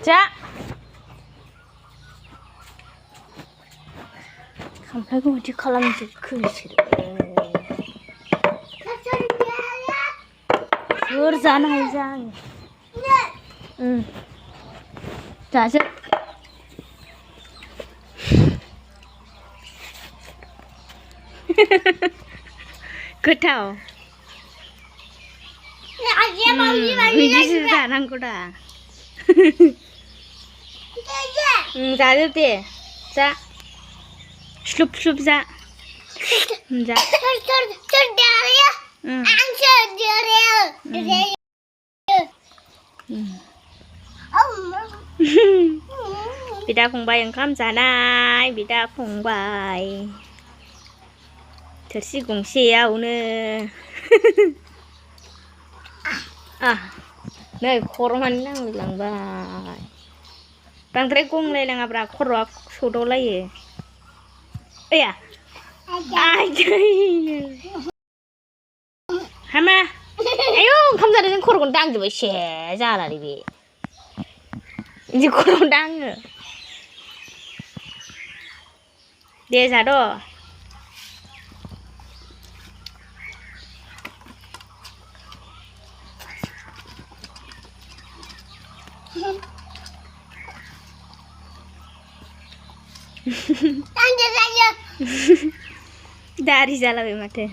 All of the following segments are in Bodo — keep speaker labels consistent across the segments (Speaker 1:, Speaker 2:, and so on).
Speaker 1: जा खामफ्लायखौ बिदि खालामजोबखो बिसोरो सोर जानो हायो जा जाजोब गोथाव बिदिसो जानांगौ दा जाजोब दे जा स्लुप स्लुप जा जा बिदा फंबाय ओंखाम जानाय बिदा फंबाय थोरसि गंसेयावनो नै खर' माने नांलायलांबाय बांद्राय गंलायलाङाब्रा खर'आ सौदावलायो ओया हामा आयौ ओंखाम जानायजों खर'खौनो दांजोब्बाय से जालालै बे बिदि खर'आव दाङो दे जाद' दारि जालाबाय माथो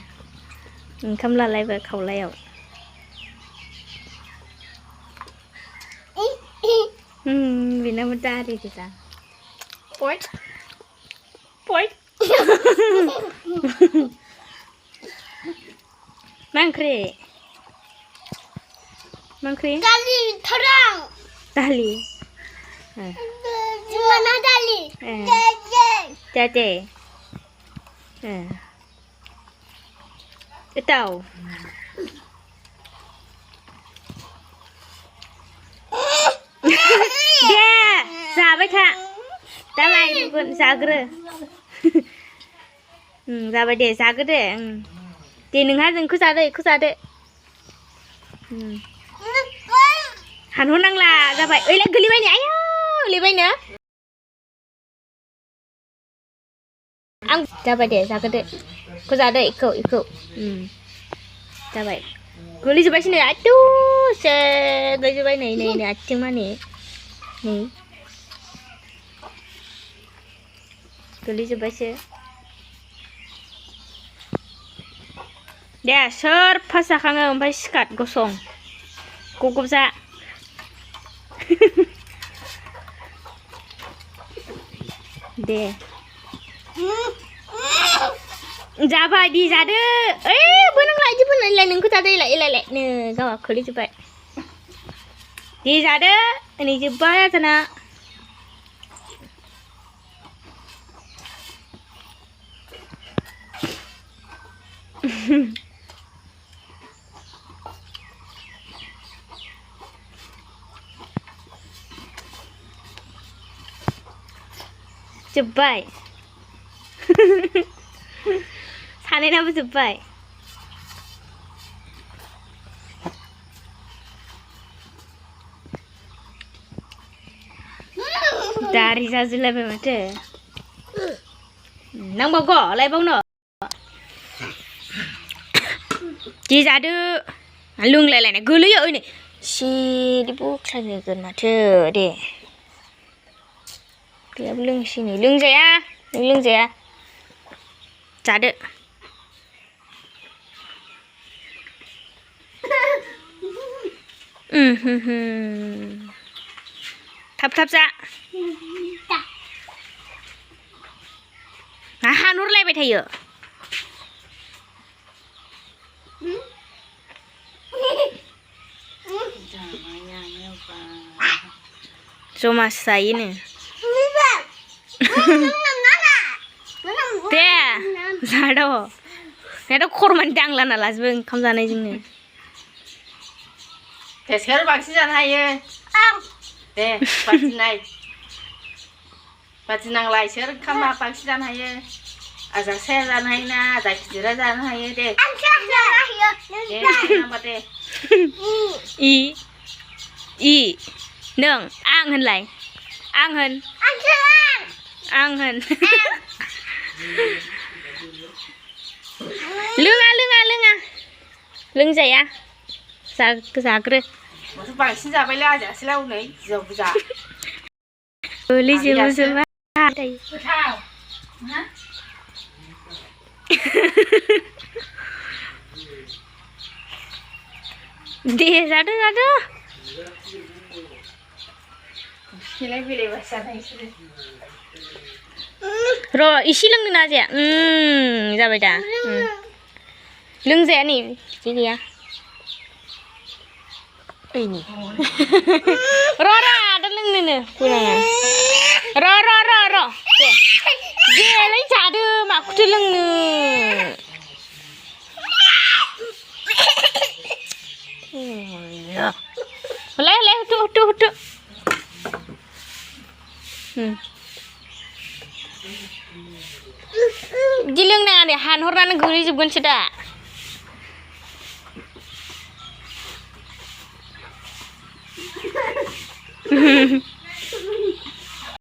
Speaker 1: ओंखाम लालायबाय खावलायाव बेनाबो दारि गोजा पइट पइट मा ओंख्रि दालि दालि Dede. Tahu. Dia, sahabat tak? Tamai pun sahaja. Sahabat dia sahaja deh. Dia nengar jengku sahaja. Hanun nang lah, sahabat. Oi, lagi libat ni, ayo, libat ni. Ang coba deh, sakit deh. Kau ada ikut. Coba. Guli coba sini. Aduh, saya coba ni, acing mana ni? Guli coba sih. Dia ser pasakannya sampai sikat gosong. Kukup sa. Deh. Java di jada. Benang lagi pun lain aku tadi lek ni. Kau aku li cepat. Di jada ini cepat ya sana. Cepat. 사내나무 줍바이 다리 사줄래 배마트 nang bao gõ lại bao nọ chị ra đưa lưng lại này cứ lấy ơi này xì đi buộc sang người gần mà chờ để cái lưng xì này lưng gì à trả được thập ra Hanur lại thầy ở cuma saya ini deh zado itu korban danglan alas beng kamu sana ini deh sekarang vaksin sana ya deh vaksin naik vaksin nang lain sekarang kamu vaksin sana ya azak saya sana ini azak jira sana ya deh deh nama deh nương ăn hơn lại ăn hơn ăn hơn lưng lưng dậy à sao kêu
Speaker 2: Masu bang xin ra bây giờ xin lâu này giờ bây giờ
Speaker 1: lý gì mà sao đây
Speaker 2: thao
Speaker 1: đi ra đó
Speaker 2: Hilai bilai bahasa này
Speaker 1: rồi isi lưng na chị ra bây giờ lưng dậy nè chị gì à ê nè rồi đó lưng nè rồi dê lấy trả đưa mà cứ lưng nè lấy hút di lưng nè để hàn hốt ra nó gửi giúp con seda